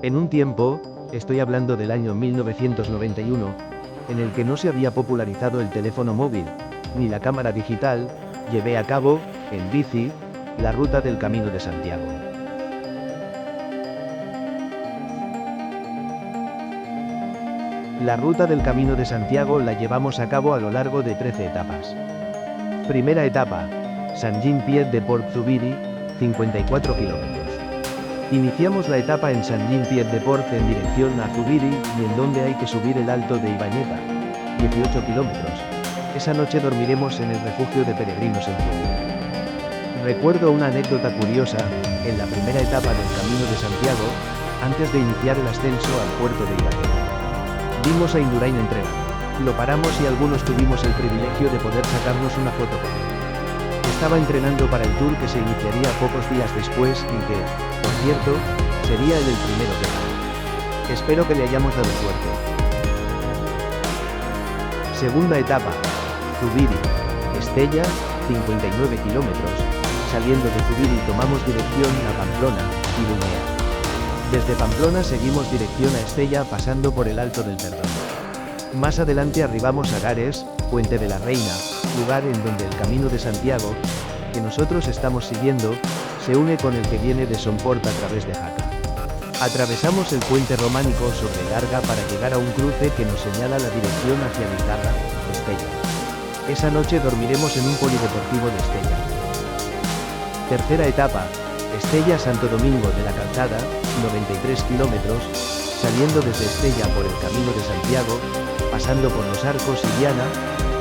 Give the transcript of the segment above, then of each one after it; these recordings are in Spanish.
En un tiempo, estoy hablando del año 1991, en el que no se había popularizado el teléfono móvil, ni la cámara digital, llevé a cabo, en bici, la ruta del Camino de Santiago. La ruta del Camino de Santiago la llevamos a cabo a lo largo de 13 etapas. Primera etapa, Saint-Jean-Pied-de-Port-Zubiri, 54 kilómetros. Iniciamos la etapa en Saint-Jean-Pied-de-Port en dirección a Zubiri y en donde hay que subir el Alto de Ibañeta, 18 kilómetros. Esa noche dormiremos en el refugio de peregrinos en Zubiri. Recuerdo una anécdota curiosa, en la primera etapa del Camino de Santiago, antes de iniciar el ascenso al puerto de Ibañeta. Vimos a Indurain entrenar. Lo paramos y algunos tuvimos el privilegio de poder sacarnos una foto con él. Estaba entrenando para el tour que se iniciaría pocos días después y que, por cierto, sería él el primero que gane. Espero que le hayamos dado suerte. Segunda etapa, Zubiri, Estella, 59 kilómetros. Saliendo de Zubiri tomamos dirección a Pamplona, y Lumea. Desde Pamplona seguimos dirección a Estella pasando por el Alto del Perdón. Más adelante arribamos a Gares, Puente de la Reina, lugar en donde el Camino de Santiago, que nosotros estamos siguiendo, se une con el que viene de Somport a través de Jaca. Atravesamos el puente románico sobre Garga para llegar a un cruce que nos señala la dirección hacia Lizarra, Estella. Esa noche dormiremos en un polideportivo de Estella. Tercera etapa, Estella-Santo Domingo de la Calzada, 93 kilómetros, saliendo desde Estella por el Camino de Santiago, pasando por Los Arcos y Viana,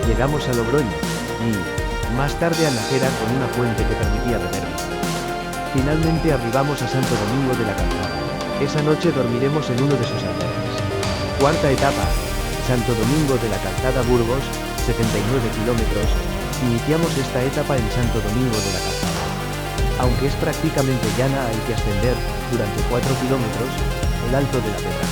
llegamos a Logroño, y, más tarde a Nájera con una fuente que permitía beber. Finalmente arribamos a Santo Domingo de la Calzada. Esa noche dormiremos en uno de sus albergues. Cuarta etapa, Santo Domingo de la Calzada Burgos, 79 kilómetros, iniciamos esta etapa en Santo Domingo de la Calzada. Aunque es prácticamente llana hay que ascender, durante 4 kilómetros, el Alto de la Pedra.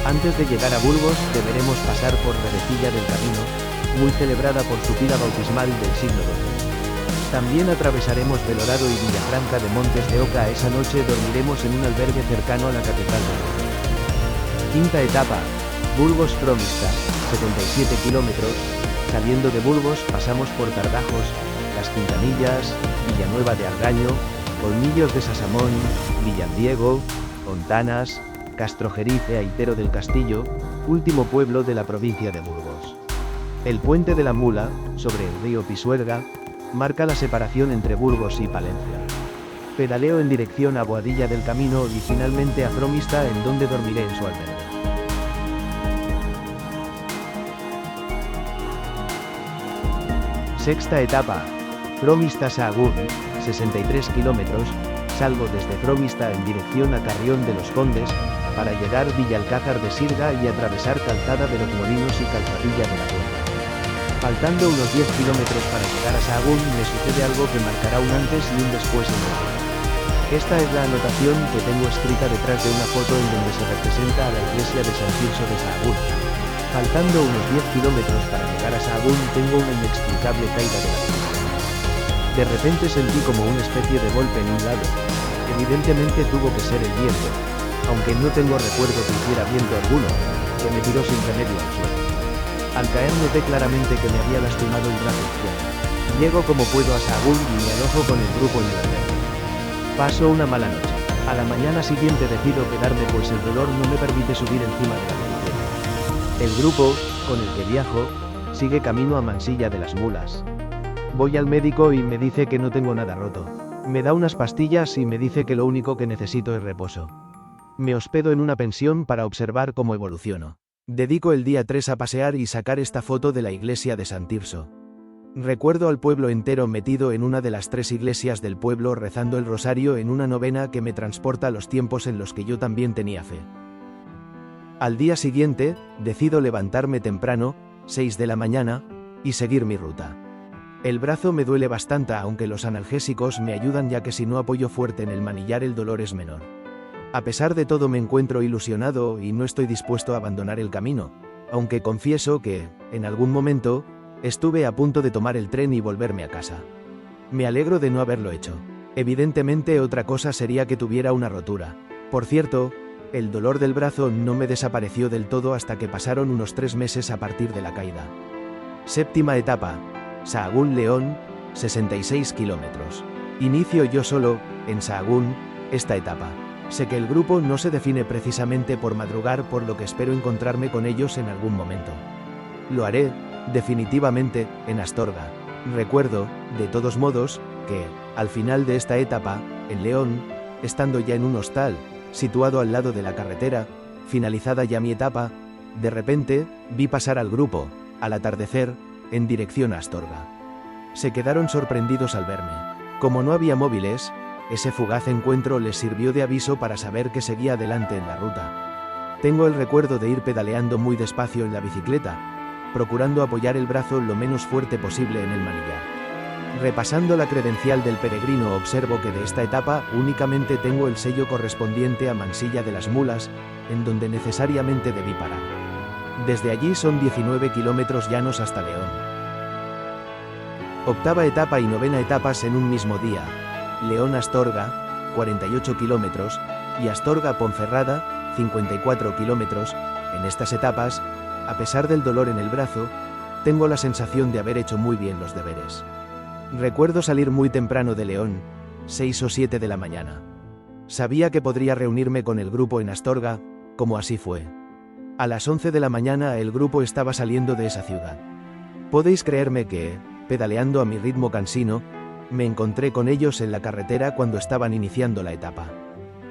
Antes de llegar a Burgos deberemos pasar por Redecilla del Camino, muy celebrada por su pila bautismal del siglo XII. También atravesaremos Belorado y Villafranca de Montes de Oca. Esa noche dormiremos en un albergue cercano a la Catedral de Burgos. Quinta etapa, Burgos-Fromista, 77 kilómetros, saliendo de Burgos pasamos por Tardajos, Las Quintanillas, Villanueva de Argaño, Colmillos de Sasamón, Villandiego, Fontanas, Castrojerife, Aitero del Castillo, último pueblo de la provincia de Burgos. El puente de la Mula, sobre el río Pisuerga, marca la separación entre Burgos y Palencia. Pedaleo en dirección a Boadilla del Camino y finalmente a Fromista, en donde dormiré en su albergue. Sexta etapa, Fromista-Sahagún, 63 kilómetros, salgo desde Fromista en dirección a Carrión de los Condes, para llegar Villalcázar de Sirga y atravesar Calzada de los Molinos y Calzadilla de la Puerta. Faltando unos 10 kilómetros para llegar a Sahagún me sucede algo que marcará un antes y un después en mi vida. Esta es la anotación que tengo escrita detrás de una foto en donde se representa a la iglesia de San Tirso de Sahagún. Faltando unos 10 kilómetros para llegar a Sahagún tengo una inexplicable caída de la vida. De repente sentí como una especie de golpe en un lado. Evidentemente tuvo que ser el viento, aunque no tengo recuerdo que hiciera viento alguno, que me tiró sin remedio al suelo. Al caer noté claramente que me había lastimado el brazo izquierdo. Llego como puedo a Sahagún y me alojo con el grupo en el albergue. Paso una mala noche. A la mañana siguiente decido quedarme pues el dolor no me permite subir encima de la bicicleta. El grupo, con el que viajo, sigue camino a Mansilla de las Mulas. Voy al médico y me dice que no tengo nada roto. Me da unas pastillas y me dice que lo único que necesito es reposo. Me hospedo en una pensión para observar cómo evoluciono. Dedico el día 3 a pasear y sacar esta foto de la iglesia de San Tirso. Recuerdo al pueblo entero metido en una de las 3 iglesias del pueblo rezando el rosario en una novena que me transporta a los tiempos en los que yo también tenía fe. Al día siguiente, decido levantarme temprano, 6 de la mañana, y seguir mi ruta. El brazo me duele bastante, aunque los analgésicos me ayudan ya que si no apoyo fuerte en el manillar el dolor es menor. A pesar de todo me encuentro ilusionado y no estoy dispuesto a abandonar el camino, aunque confieso que, en algún momento, estuve a punto de tomar el tren y volverme a casa. Me alegro de no haberlo hecho. Evidentemente otra cosa sería que tuviera una rotura. Por cierto, El dolor del brazo no me desapareció del todo hasta que pasaron unos 3 meses a partir de la caída. Séptima etapa. Sahagún León, 66 kilómetros. Inicio yo solo, en Sahagún, esta etapa. Sé que el grupo no se define precisamente por madrugar, por lo que espero encontrarme con ellos en algún momento. Lo haré, definitivamente, en Astorga. Recuerdo, de todos modos, que, al final de esta etapa, en León, estando ya en un hostal, situado al lado de la carretera, finalizada ya mi etapa, de repente, vi pasar al grupo, al atardecer, en dirección a Astorga. Se quedaron sorprendidos al verme. Como no había móviles, ese fugaz encuentro les sirvió de aviso para saber que seguía adelante en la ruta. Tengo el recuerdo de ir pedaleando muy despacio en la bicicleta, procurando apoyar el brazo lo menos fuerte posible en el manillar. Repasando la credencial del peregrino, observo que de esta etapa únicamente tengo el sello correspondiente a Mansilla de las Mulas, en donde necesariamente debí parar. Desde allí son 19 kilómetros llanos hasta León. Octava etapa y novena etapas en un mismo día. León-Astorga, 48 kilómetros, y Astorga-Ponferrada, 54 kilómetros. En estas etapas, a pesar del dolor en el brazo, tengo la sensación de haber hecho muy bien los deberes. Recuerdo salir muy temprano de León, 6 o 7 de la mañana. Sabía que podría reunirme con el grupo en Astorga, como así fue. A las 11 de la mañana el grupo estaba saliendo de esa ciudad. Podéis creerme que, pedaleando a mi ritmo cansino, me encontré con ellos en la carretera cuando estaban iniciando la etapa.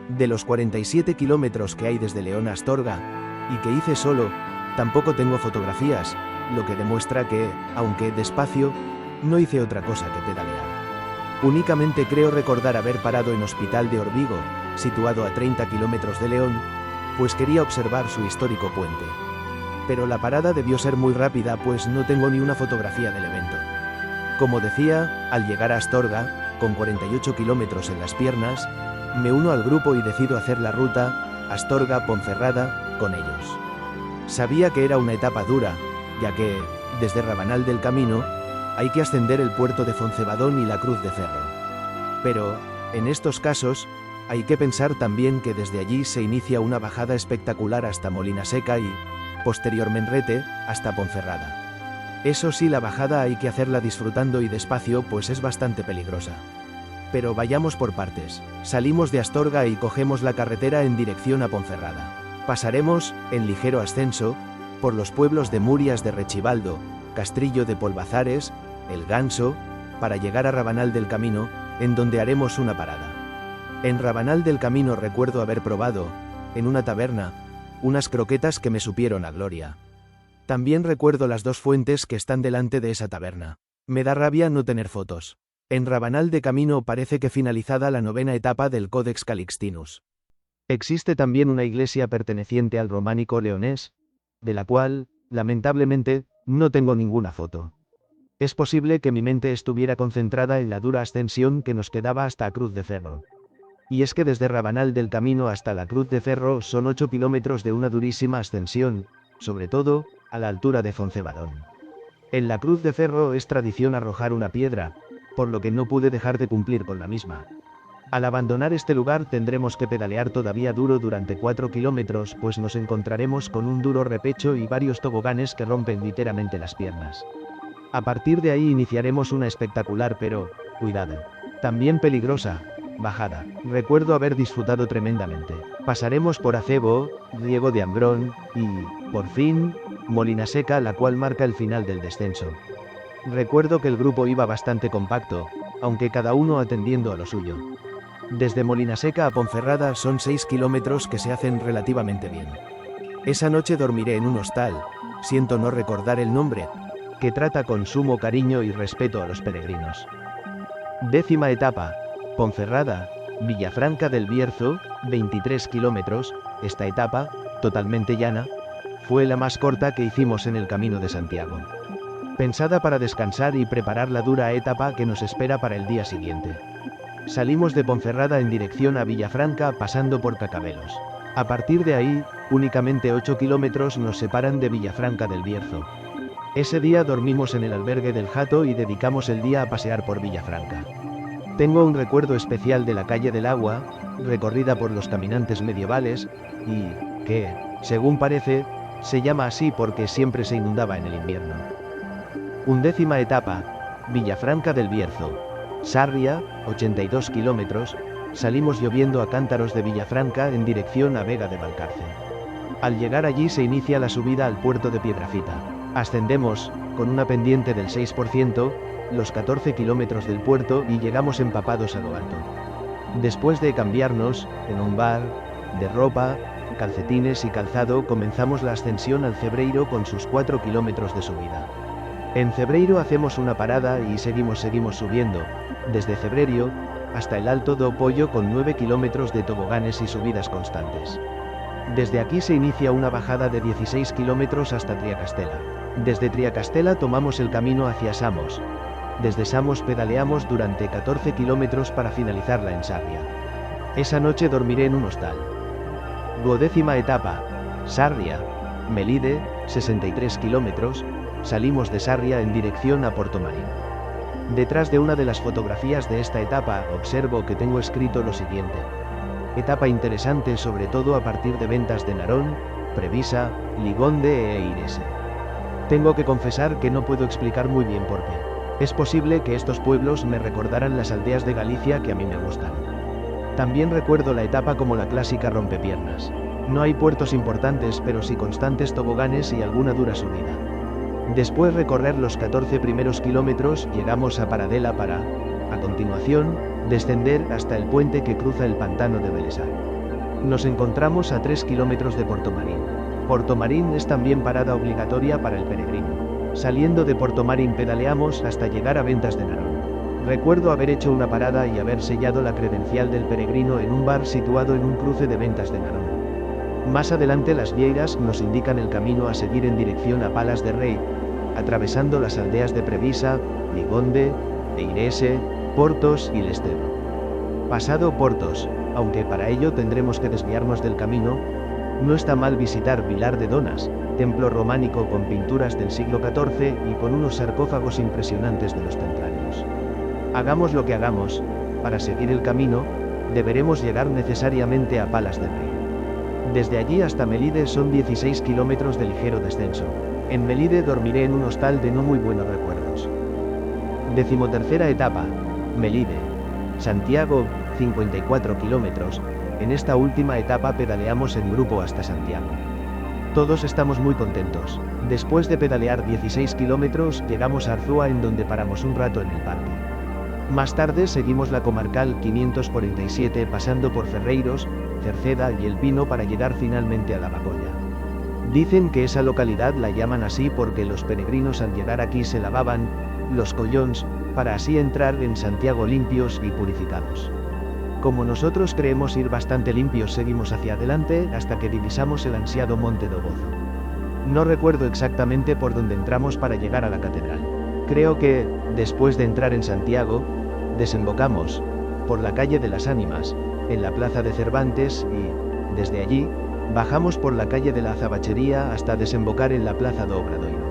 De los 47 kilómetros que hay desde León a Astorga, y que hice solo, tampoco tengo fotografías, lo que demuestra que, aunque despacio, no hice otra cosa que pedalear. Únicamente creo recordar haber parado en Hospital de Orbigo, situado a 30 kilómetros de León, pues quería observar su histórico puente. Pero la parada debió ser muy rápida, pues no tengo ni una fotografía del evento. Como decía, al llegar a Astorga, con 48 kilómetros en las piernas, me uno al grupo y decido hacer la ruta Astorga-Ponferrada con ellos. Sabía que era una etapa dura, ya que, desde Rabanal del Camino, hay que ascender el puerto de Foncebadón y la Cruz de Ferro. Pero, en estos casos, hay que pensar también que desde allí se inicia una bajada espectacular hasta Molinaseca y, posteriormente, hasta Ponferrada. Eso sí, la bajada hay que hacerla disfrutando y despacio, pues es bastante peligrosa. Pero vayamos por partes. Salimos de Astorga y cogemos la carretera en dirección a Ponferrada. Pasaremos, en ligero ascenso, por los pueblos de Murias de Rechibaldo, Castrillo de Polvazares, El Ganso, para llegar a Rabanal del Camino, en donde haremos una parada. En Rabanal del Camino recuerdo haber probado, en una taberna, unas croquetas que me supieron a gloria. También recuerdo las 2 fuentes que están delante de esa taberna. Me da rabia no tener fotos. En Rabanal de Camino parece que finalizada la novena etapa del Codex Calixtinus. Existe también una iglesia perteneciente al románico leonés, de la cual, lamentablemente, no tengo ninguna foto. Es posible que mi mente estuviera concentrada en la dura ascensión que nos quedaba hasta Cruz de Ferro. Y es que desde Rabanal del Camino hasta la Cruz de Ferro son 8 kilómetros de una durísima ascensión, sobre todo, a la altura de Foncebadón. En la Cruz de Ferro es tradición arrojar una piedra, por lo que no pude dejar de cumplir con la misma. Al abandonar este lugar tendremos que pedalear todavía duro durante 4 kilómetros, pues nos encontraremos con un duro repecho y varios toboganes que rompen literalmente las piernas. A partir de ahí iniciaremos una espectacular pero, cuidado, también peligrosa, bajada. Recuerdo haber disfrutado tremendamente. Pasaremos por Acebo, Riego de Ambrón, y, por fin, Molinaseca, la cual marca el final del descenso. Recuerdo que el grupo iba bastante compacto, aunque cada uno atendiendo a lo suyo. Desde Molinaseca a Ponferrada son 6 kilómetros que se hacen relativamente bien. Esa noche dormiré en un hostal, siento no recordar el nombre, que trata con sumo cariño y respeto a los peregrinos. 10ª etapa, Ponferrada, Villafranca del Bierzo, 23 kilómetros, esta etapa, totalmente llana, fue la más corta que hicimos en el Camino de Santiago. Pensada para descansar y preparar la dura etapa que nos espera para el día siguiente. Salimos de Ponferrada en dirección a Villafranca pasando por Cacabelos. A partir de ahí, únicamente 8 kilómetros nos separan de Villafranca del Bierzo. Ese día dormimos en el albergue del Jato y dedicamos el día a pasear por Villafranca. Tengo un recuerdo especial de la calle del agua, recorrida por los caminantes medievales, y que, según parece, se llama así porque siempre se inundaba en el invierno. 11ª etapa, Villafranca del Bierzo. Sarria, 82 kilómetros, salimos lloviendo a cántaros de Villafranca en dirección a Vega de Valcarce. Al llegar allí se inicia la subida al puerto de Piedrafita. Ascendemos, con una pendiente del 6%, los 14 kilómetros del puerto y llegamos empapados a lo alto. Después de cambiarnos, en un bar, de ropa, calcetines y calzado comenzamos la ascensión al Cebreiro con sus 4 kilómetros de subida. En Cebreiro hacemos una parada y seguimos subiendo, desde Cebreiro, hasta el Alto do Pollo con 9 kilómetros de toboganes y subidas constantes. Desde aquí se inicia una bajada de 16 kilómetros hasta Triacastela. Desde Triacastela tomamos el camino hacia Samos. Desde Samos pedaleamos durante 14 kilómetros para finalizarla en Sarria. Esa noche dormiré en un hostal. 12ª etapa, Sarria, Melide, 63 kilómetros, salimos de Sarria en dirección a Portomarín. Detrás de una de las fotografías de esta etapa observo que tengo escrito lo siguiente. Etapa interesante sobre todo a partir de Ventas de Narón, Previsa, Ligonde e Eirese. Tengo que confesar que no puedo explicar muy bien por qué. Es posible que estos pueblos me recordaran las aldeas de Galicia que a mí me gustan. También recuerdo la etapa como la clásica rompepiernas. No hay puertos importantes pero sí constantes toboganes y alguna dura subida. Después recorrer los 14 primeros kilómetros llegamos a Paradela para, a continuación, descender hasta el puente que cruza el pantano de Belesar. Nos encontramos a 3 kilómetros de Portomarín. Portomarín es también parada obligatoria para el peregrino. Saliendo de Portomarín pedaleamos hasta llegar a Ventas de Narón. Recuerdo haber hecho una parada y haber sellado la credencial del peregrino en un bar situado en un cruce de Ventas de Narón. Más adelante las vieiras nos indican el camino a seguir en dirección a Palas de Rei, atravesando las aldeas de Previsa, Ligonde, Eirese, Portos y Lestero. Pasado Portos, aunque para ello tendremos que desviarnos del camino, no está mal visitar Vilar de Donas, templo románico con pinturas del siglo XIV y con unos sarcófagos impresionantes de los templarios. Hagamos lo que hagamos, para seguir el camino, deberemos llegar necesariamente a Palas de Rei. Desde allí hasta Melide son 16 kilómetros de ligero descenso. En Melide dormiré en un hostal de no muy buenos recuerdos. 13ª etapa, Melide. Santiago, 54 kilómetros. En esta última etapa pedaleamos en grupo hasta Santiago. Todos estamos muy contentos. Después de pedalear 16 kilómetros, llegamos a Arzúa en donde paramos un rato en el parque. Más tarde seguimos la comarcal 547 pasando por Ferreiros, Cerceda y El Pino para llegar finalmente a Lavacolla. Dicen que esa localidad la llaman así porque los peregrinos al llegar aquí se lavaban los collons, para así entrar en Santiago limpios y purificados. Como nosotros creemos ir bastante limpios seguimos hacia adelante hasta que divisamos el ansiado Monte do Bozo. No recuerdo exactamente por dónde entramos para llegar a la catedral. Creo que, después de entrar en Santiago, desembocamos, por la calle de las Ánimas, en la plaza de Cervantes y, desde allí, bajamos por la calle de la Azabachería hasta desembocar en la plaza do Obradoiro.